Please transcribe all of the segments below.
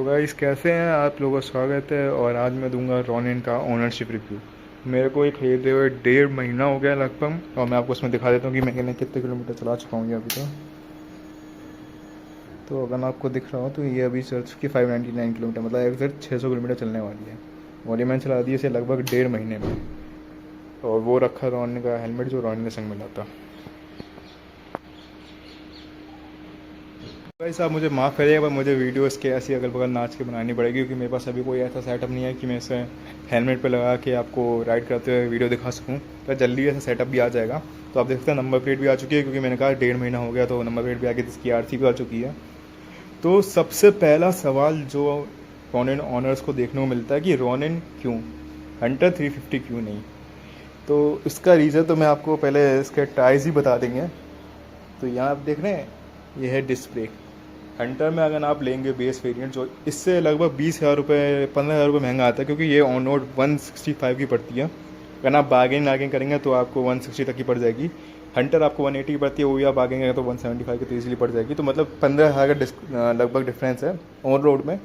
Guys कैसे हैं आप लोगों का स्वागत है। और आज मैं दूंगा रॉनिन का ओनरशिप रिव्यू। मेरे को ये खरीदे हुए 1.5 महीना हो गया लगभग, और मैं आपको उसमें दिखा देता हूँ कि मैंने कितने किलोमीटर चला चुका हूँ ये अभी तक। तो अगर आपको दिख रहा हो तो ये अभी चल चुकी 599 किलोमीटर, मतलब एग्जैक्ट 600 किलोमीटर चलने वाली है। और ये मैंने चला दी इसे लगभग 1.5 महीने में। और वो रखा रॉनिन का हेलमेट जो रॉनिन ने संग मिला था। भाई साहब मुझे माफ़ करिएगा, पर मुझे वीडियो इसके ऐसी अगल बगल नाच के बनानी पड़ेगी, क्योंकि मेरे पास अभी कोई ऐसा सेटअप नहीं है कि मैं इसे हेलमेट पे लगा के आपको राइड करते हुए वीडियो दिखा सकूं। तो जल्दी ऐसा सेटअप भी आ जाएगा। तो आप देख सकते हैं नंबर प्लेट भी आ चुकी है, क्योंकि मैंने कहा 1.5 महीना हो गया तो नंबर प्लेट भी आ गई, इसकी आरसी भी आ चुकी है। तो सबसे पहला सवाल जो रॉनिन ऑनर्स को देखने को मिलता है कि रॉनिन क्यों, हंटर 350 क्यों नहीं। तो इसका रीज़न तो मैं आपको पहले इसके टायर्स ही बता देंगे। तो यहाँ आप देख रहे हैं, ये है डिस्क ब्रेक। हंटर में अगर आप लेंगे बेस वेरिएंट, जो इससे लगभग 20,000 रुपये 15,000 रुपये महंगा आता है, क्योंकि ये ऑन रोड 165 की पड़ती है। अगर आप बार्गेन करेंगे तो आपको 160 तक की पड़ जाएगी। हंटर आपको 180 की पड़ती है, वो भी आप बार्गेन करेंगे तो 175 की तो ईजिली पड़ जाएगी। तो मतलब 15,000 का लगभग डिफरेंस है ऑन रोड में।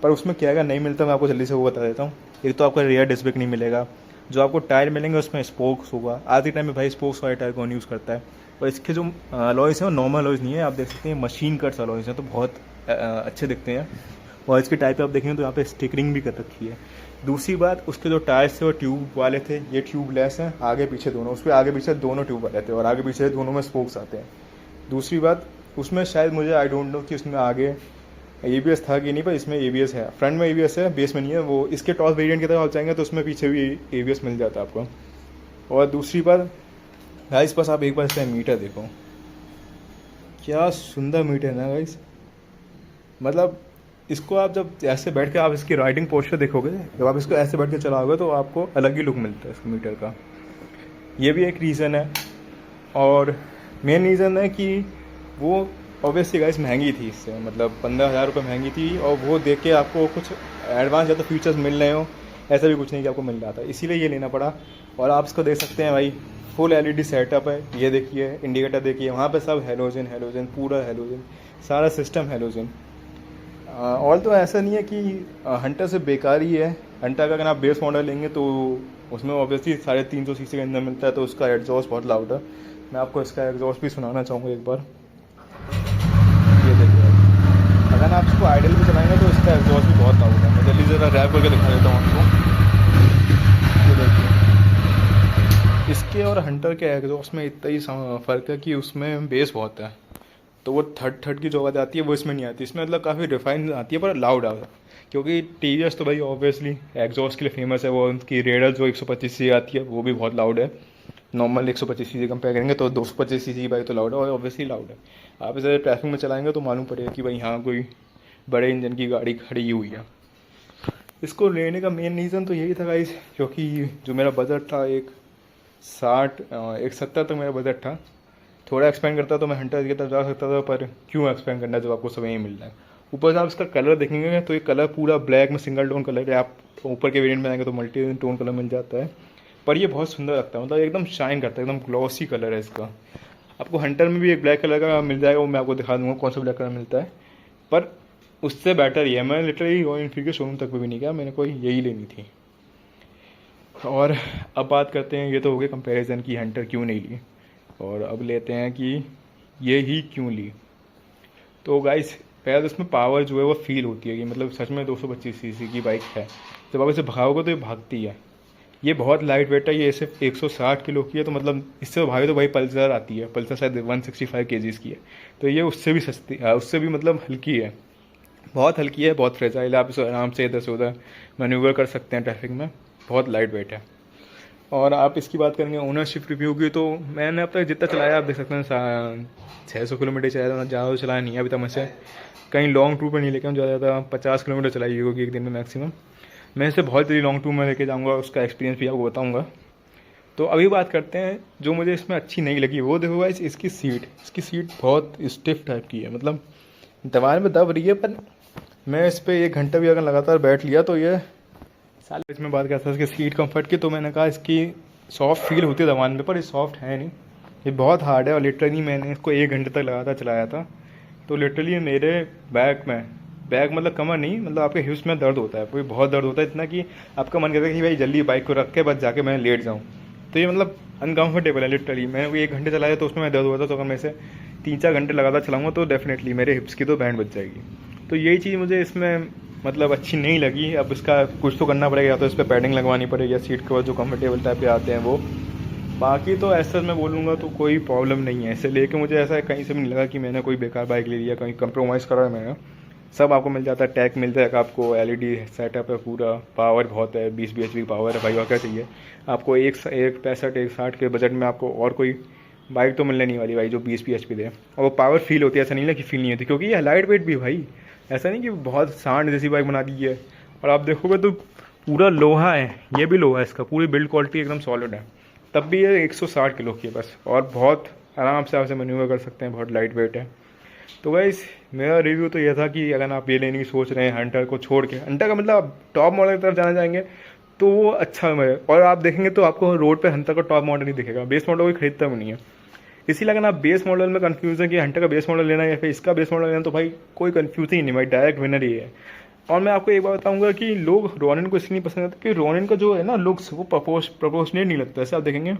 पर उसमें क्या अगर नहीं मिलता, मैं आपको जल्दी से वो बता देता हूँ। एक तो आपका रियर डिस्क ब्रेक नहीं मिलेगा, जो आपको टायर मिलेंगे उसमें स्पोक्स होगा। आज के टाइम में भाई स्पोक्स वाले टायर कौन यूज़ करता है। और इसके जो अलॉयज़ हैं वो नॉर्मल अलॉयज़ नहीं है, आप देख सकते हैं मशीन कट्स अलॉयज़ हैं, तो बहुत अच्छे दिखते हैं। और इसके टाइप पे आप देखेंगे तो यहाँ पे स्टिकरिंग भी कर रखी है। दूसरी बात, उसके जो टायर्स थे वो ट्यूब वाले थे, ये ट्यूबलेस हैं आगे पीछे दोनों। उस पर आगे पीछे दोनों ट्यूब वाले थे और आगे पीछे दोनों में स्पोक्स आते हैं। दूसरी बात, उसमें शायद मुझे आई डोंट नो कि उसमें आगे ABS था कि नहीं, पर इसमें ABS है। फ्रंट में ABS है, बेस में नहीं है। वो इसके टॉप वेरिएंट की तरफ आप जाएंगे तो उसमें पीछे भी ABS मिल जाता है आपको। और दूसरी बात गाइस, बस आप एक बार इसका मीटर देखो, क्या सुंदर मीटर है ना गाइस। मतलब इसको आप जब ऐसे बैठ के आप इसकी राइडिंग पोस्चर देखोगे, जब आप इसको ऐसे बैठ के चलाओगे तो आपको अलग ही लुक मिलता है इस मीटर का। ये भी एक रीज़न है। और मेन रीज़न है कि वो ऑब्वियसली गाइस महंगी थी इससे, मतलब 15,000 रुपये महंगी थी। और वो देख के आपको कुछ एडवांस ज़्यादा फीचर्स मिल रहे हो, ऐसा भी कुछ नहीं कि आपको मिल रहा था, इसीलिए ये लेना पड़ा। और आप इसको देख सकते हैं भाई, फुल LED सेटअप है। ये देखिए इंडिकेटर देखिए, वहाँ पे सब हेलोजन हेलोजन, पूरा हेलोजन, सारा सिस्टम हेलोजन। और तो ऐसा नहीं है कि हंटर से बेकार ही है। हंटर का अगर आप बेस मॉडल लेंगे तो उसमें ऑब्वियसली 350 सीसी का इंजन मिलता है, तो उसका एग्जॉस्ट बहुत लाउड है। मैं आपको इसका एग्जॉस्ट भी सुनाना चाहूँगा एक बार। ये देखिए, अगर आप इसको आइडल भी चलाएंगे तो इसका एग्जॉस्ट भी बहुत लाउड है। मैं जल्दी ज़रा रैप करके दिखा देता हूँ आपको। ये देखिए, इसके और हंटर के एग्जॉस्ट में इतना ही फ़र्क है कि उसमें बेस बहुत है, तो वो थर्ड थर्ड की जो आवाज़ आती है वो इसमें नहीं आती। इसमें मतलब काफ़ी रिफाइन आती है, पर लाउड आवाज़। क्योंकि TVS तो भाई ऑब्वियसली एग्जॉस्ट के लिए फेमस है। वो उनकी रेडर जो 125 सीसी आती है वो भी बहुत लाउड है। नॉर्मल 125 सीसी कंपेयर करेंगे तो 225 सीसी की बाइक तो लाउड है, और ऑब्वियसली लाउड है। आप इसे ट्रैफिक में चलाएंगे तो मालूम पड़ेगा कि भाई हाँ कोई बड़े इंजन की गाड़ी खड़ी हुई है। इसको लेने का मेन रीज़न तो यही था गाइस, क्योंकि जो मेरा बजट था 170 तक मेरा बजट था। थोड़ा एक्सपेंड करता तो मैं हंटर की तरफ जा सकता था, पर क्यों एक्सपेंड करना जब आपको सब यहीं मिल रहा है। ऊपर से आप इसका कलर देखेंगे तो ये कलर पूरा ब्लैक में सिंगल टोन कलर है। आप ऊपर के वेरिएंट में आएंगे तो मल्टी टोन कलर मिल जाता है, पर ये बहुत सुंदर लगता है, मतलब एकदम शाइन करता है, एकदम ग्लॉसी कलर है इसका। आपको हंटर में भी एक ब्लैक कलर का मिल जाएगा, वो मैं आपको दिखा दूँगा कौन सा ब्लैक कलर मिलता है, पर उससे बेटर ही है। मैं लिटरली रॉयल एनफील्ड के शोरूम तक भी नहीं गया, मैंने कोई यही लेनी थी। और अब बात करते हैं, ये तो हो गया कंपैरिजन की हंटर क्यों नहीं ली, और अब लेते हैं कि ये ही क्यों ली। तो गाइस पहले तो इसमें पावर जो है वो फील होती है कि मतलब सच में 225 सीसी की बाइक है। जब आप इसे भगाओगे तो ये भागती है। ये बहुत लाइट वेट है, ये सिर्फ 160 किलो की है, तो मतलब इससे भागे तो भाई पल्सर आती है। पल्सर शायद 165 kg की है, तो ये उससे भी सस्ती है, उससे भी मतलब हल्की है, बहुत हल्की है, बहुत फ्रेजाइल है। आप इसे आराम से इधर से उधर मैन्यूवर कर सकते हैं ट्रैफिक में, बहुत लाइट वेट है। और आप इसकी बात करेंगे ओनरशिप रिव्यू की, तो मैंने अब तक जितना चलाया आप देख सकते हैं 600 किलोमीटर चलाया, ज़्यादा चलाया नहीं है अभी तक। मैं से कहीं लॉन्ग टूर पर नहीं लेके हम, ज़्यादा 50 किलोमीटर चलाई होगी एक दिन में मैक्सिमम। मैं इसे बहुत ही लॉन्ग टूर में लेके जाऊँगा, उसका एक्सपीरियंस भी आपको बताऊँगा। तो अभी बात करते हैं जो मुझे इसमें अच्छी नहीं लगी, वो देखो गाइस इसकी सीट बहुत स्टिफ टाइप की है, मतलब दीवार में दब रही है। पर मैं इस पर 1 घंटा भी अगर लगातार बैठ लिया तो ये साले। इसमें बात करता है इसकी सीट कंफर्ट की, तो मैंने कहा इसकी सॉफ्ट फील होती है दबाने में, पर ये सॉफ्ट है नहीं, ये बहुत हार्ड है। और लिटरली मैंने इसको 1 घंटे तक लगातार चलाया था, तो लिटरली मेरे बैक में बैक मतलब कमर नहीं, मतलब आपके हिप्स में दर्द होता है, कोई बहुत दर्द होता है, इतना कि आपका मन करता है कि भाई जल्दी बाइक को रख के बस जाके मैं लेट जाऊँ। तो ये मतलब अनकम्फर्टेबल है लिटरली। मैंने कोई 1 घंटे चलाया तो उसमें मैं दर्द हुआ था, तो अगर मैं इसे 3-4 घंटे लगातार चलाऊँगा तो डेफिनेटली मेरे हिप्स की तो बैंड बच जाएगी। तो यही चीज़ मुझे इसमें मतलब अच्छी नहीं लगी। अब इसका कुछ तो करना पड़ेगा, या तो इस पर पैडिंग लगवानी पड़ेगी, या सीट कवर जो कम्फर्टेबल टाइप के आते हैं वो। बाकी तो ऐसा मैं बोलूँगा तो कोई प्रॉब्लम नहीं है इसे लेके। मुझे ऐसा कहीं से भी नहीं लगा कि मैंने कोई बेकार बाइक ले लिया, कहीं कंप्रोमाइज़ करा है मैंने। सब आपको मिल जाता है, टैग मिल जाएगा आपको, एलईडी सेटअप है पूरा, पावर बहुत है, 20 bhp पावर है भाई, और क्या चाहिए आपको। एक 65 160 के बजट में आपको और कोई बाइक तो मिलने नहीं वाली भाई जो 20 bhp दे, और वो पावर फील होती है। ऐसा नहीं ना कि फील नहीं होती, क्योंकि ये लाइट वेट भी भाई, ऐसा नहीं कि बहुत सांड जैसी बाइक बना दी है। और आप देखोगे तो पूरा लोहा है, ये भी लोहा है, इसका पूरी बिल्ड क्वालिटी एकदम सॉलिड है। तब भी ये 160 किलो की है बस, और बहुत आराम से आपसे मैन्यूवर कर सकते हैं, बहुत लाइट वेट है। तो गाइस मेरा रिव्यू तो यह था कि अगर आप ये लेने की सोच रहे हैं हंटर को छोड़ के, हंटर का मतलब आप टॉप मॉडल की तरफ जाना चाहेंगे तो वो अच्छा है। और आप देखेंगे तो आपको रोड पे हंटर का टॉप मॉडल नहीं दिखेगा, बेस मॉडल कोई खरीदता भी नहीं है। इसीलिए अगर आप बेस मॉडल में कंफ्यूज है कि हंटर का बेस मॉडल लेना है या फिर इसका बेस मॉडल लेना, तो भाई कोई कंफ्यूज ही नहीं भाई, डायरेक्ट विनर ही है। और मैं आपको एक बात बताऊंगा कि लोग रोनिन को इसलिए पसंद करते हैं कि रोनिन का जो है ना लुक्स, वो प्रपोर्शनेट नहीं लगता। ऐसे आप देखेंगे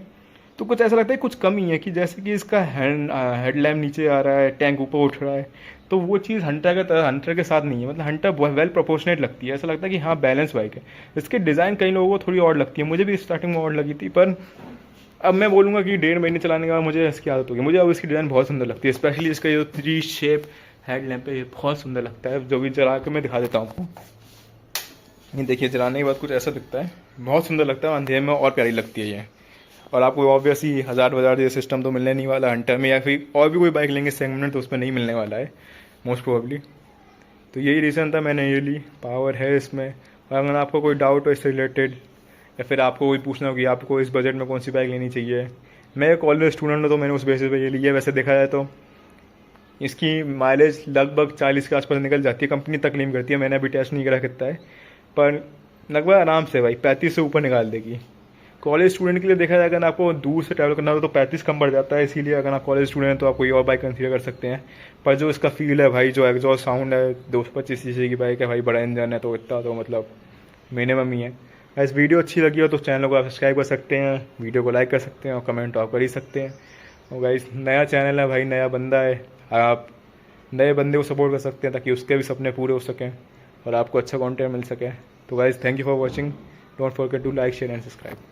तो कुछ ऐसा लगता है कुछ कमी है, कि जैसे कि इसका हेडलैम्प नीचे आ रहा है, टैंक ऊपर उठ रहा है, तो वो चीज़ हंटर के साथ नहीं है। मतलब हंटर वेल प्रोपोर्शनेट लगती है, ऐसा लगता है कि हाँ बैलेंस बाइक है। इसकी डिज़ाइन कई लोगों को थोड़ी और लगती है, मुझे भी स्टार्टिंग में और लगी थी, पर अब मैं बोलूँगा कि 1.5 महीने चलाने के बाद मुझे इसकी आदत होगी। मुझे अब इसकी डिज़ाइन बहुत सुंदर लगती है, स्पेशली इसका जो 3 शेप हेडलैम्प है, ये बहुत सुंदर लगता है। जो भी चला के मैं दिखा देता हूँ आपको, ये देखिए चलाने के बाद कुछ ऐसा दिखता है, बहुत सुंदर लगता है, अंधेरे में और प्यारी लगती है ये। और आपको ऑब्वियसली 1000 ये सिस्टम तो मिलने नहीं वाला हंटर में, या फिर और भी कोई बाइक लेंगे सेगमेंट तो उसमें नहीं मिलने वाला है मोस्ट प्रोबेबली। तो यही रीज़न था मैंने ये ली, पावर है इसमें। और अगर आपको कोई डाउट हो इससे रिलेटेड, या फिर आपको कोई पूछना हो कि आपको इस बजट में कौन सी बाइक लेनी चाहिए, मैं एक कॉलेज स्टूडेंट हूँ तो मैंने उस बेसिस पे ये ली है। वैसे देखा जाए तो इसकी माइलेज लगभग 40 के आसपास निकल जाती है, कंपनी तक क्लेम करती है, मैंने अभी टेस्ट नहीं करा कितना है, पर लगभग आराम से भाई 35 से ऊपर निकाल देगी। कॉलेज स्टूडेंट के लिए देखा जाए, अगर आपको दूर से ट्रैवल करना हो तो 35 कम पड़ जाता है, इसीलिए अगर आप कॉलेज स्टूडेंट हैं तो आप कोई और बाइक कंसीडर कर सकते हैं। पर जो इसका फील है भाई, जो एग्जॉस्ट साउंड है, 225 सीसी की बाइक है भाई, बड़ा इंजन है, तो इतना तो मतलब मिनिमम ही है। इस वीडियो अच्छी लगी हो तो चैनल को आप सब्सक्राइब कर सकते हैं, वीडियो को लाइक कर सकते हैं, और कमेंट तो आप कर ही सकते हैं। और गाइस नया चैनल है भाई, नया बंदा है, आप नए बंदे को सपोर्ट कर सकते हैं ताकि उसके भी सपने पूरे हो सकें और आपको अच्छा कंटेंट मिल सके। तो guys thank you for watching, don't forget to like share and subscribe.